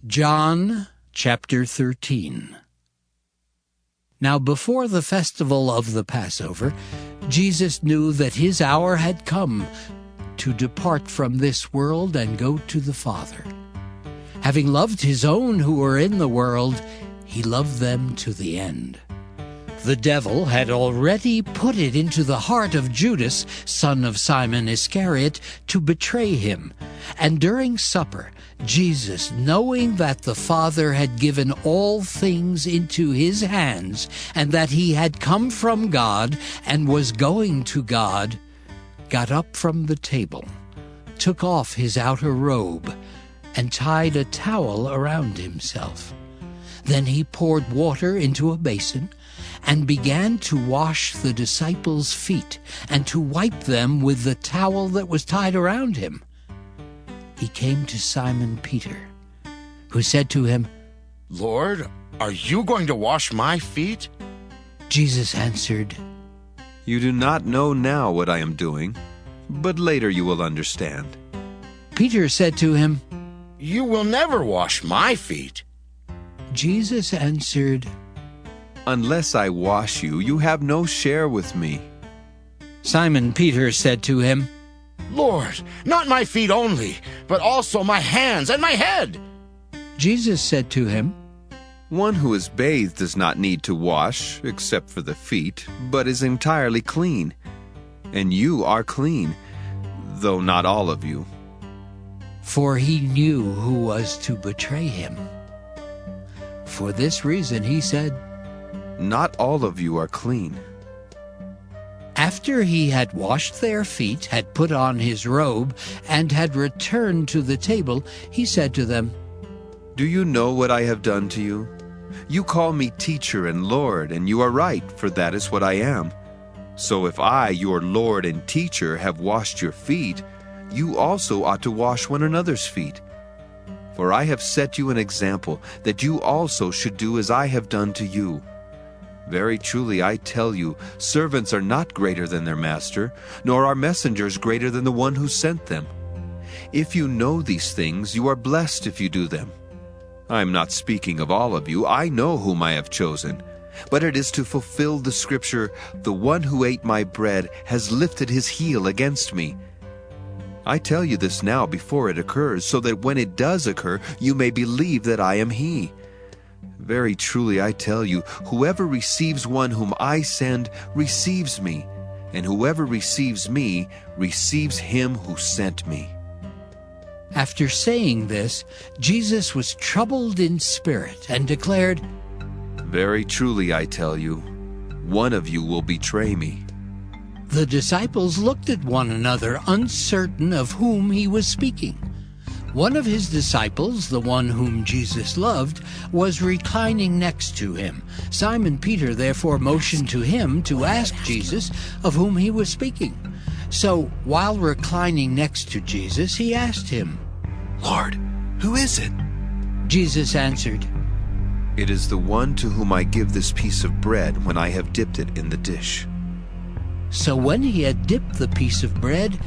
John chapter 13. Now before the festival of the Passover, Jesus knew that his hour had come to depart from this world and go to the Father. Having loved his own who were in the world, he loved them to the end. The devil had already put it into the heart of Judas, son of Simon Iscariot, to betray him. And during supper, Jesus, knowing that the Father had given all things into his hands, and that he had come from God and was going to God, got up from the table, took off his outer robe, and tied a towel around himself. Then he poured water into a basin and began to wash the disciples' feet and to wipe them with the towel that was tied around him. He came to Simon Peter, who said to him, "Lord, are you going to wash my feet?" Jesus answered, "You do not know now what I am doing, but later you will understand." Peter said to him, "You will never wash my feet." Jesus answered, "Unless I wash you, you have no share with me." Simon Peter said to him, "Lord, not my feet only, but also my hands and my head." Jesus said to him, "One who is bathed does not need to wash, except for the feet, but is entirely clean. And you are clean, though not all of you." For he knew who was to betray him. For this reason he said, "Not all of you are clean." After he had washed their feet, had put on his robe, and had returned to the table, he said to them, "Do you know what I have done to you? You call me teacher and Lord, and you are right, for that is what I am. So if I, your Lord and teacher, have washed your feet, you also ought to wash one another's feet. For I have set you an example, that you also should do as I have done to you. Very truly I tell you, servants are not greater than their master, nor are messengers greater than the one who sent them. If you know these things, you are blessed if you do them. I am not speaking of all of you. I know whom I have chosen. But it is to fulfill the scripture, 'The one who ate my bread has lifted his heel against me.' I tell you this now before it occurs, so that when it does occur, you may believe that I am he. Very truly I tell you, whoever receives one whom I send receives me, and whoever receives me receives him who sent me." After saying this, Jesus was troubled in spirit and declared, "Very truly I tell you, one of you will betray me." The disciples looked at one another, uncertain of whom he was speaking. One of his disciples, the one whom Jesus loved, was reclining next to him. Simon Peter therefore motioned to him to ask Jesus of whom he was speaking. So, while reclining next to Jesus, he asked him, "Lord, who is it?" Jesus answered, "It is the one to whom I give this piece of bread when I have dipped it in the dish." So when he had dipped the piece of bread,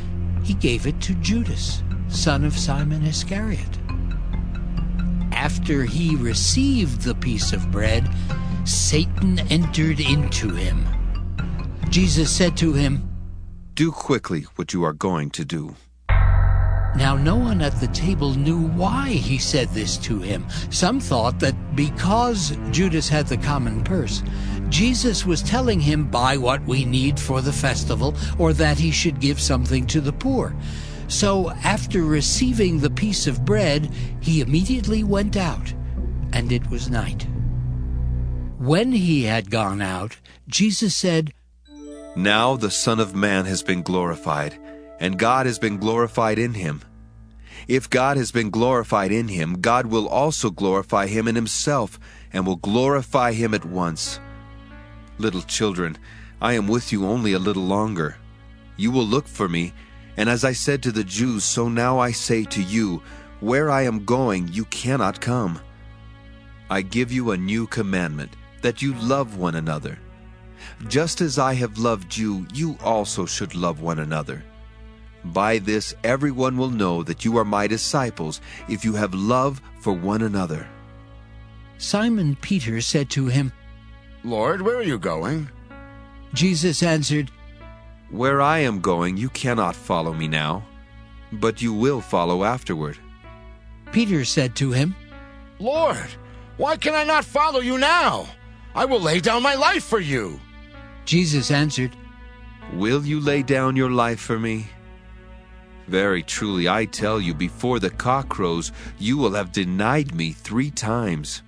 he gave it to Judas, son of Simon Iscariot. After he received the piece of bread, Satan entered into him. Jesus said to him, "Do quickly what you are going to do." Now no one at the table knew why he said this to him. Some thought that because Judas had the common purse, Jesus was telling him, "Buy what we need for the festival," or that he should give something to the poor. So after receiving the piece of bread, he immediately went out, and it was night. When he had gone out, Jesus said, "Now the Son of Man has been glorified, and God has been glorified in him. If God has been glorified in him, God will also glorify him in himself, and will glorify him at once. Little children, I am with you only a little longer. You will look for me, and as I said to the Jews, so now I say to you, where I am going, you cannot come. I give you a new commandment, that you love one another. Just as I have loved you, you also should love one another. By this everyone will know that you are my disciples, if you have love for one another." Simon Peter said to him, "Lord, where are you going?" Jesus answered, "Where I am going, you cannot follow me now, but you will follow afterward." Peter said to him, "Lord, why can I not follow you now? I will lay down my life for you." Jesus answered, "Will you lay down your life for me? Very truly I tell you, before the cock crows, you will have denied me 3 times."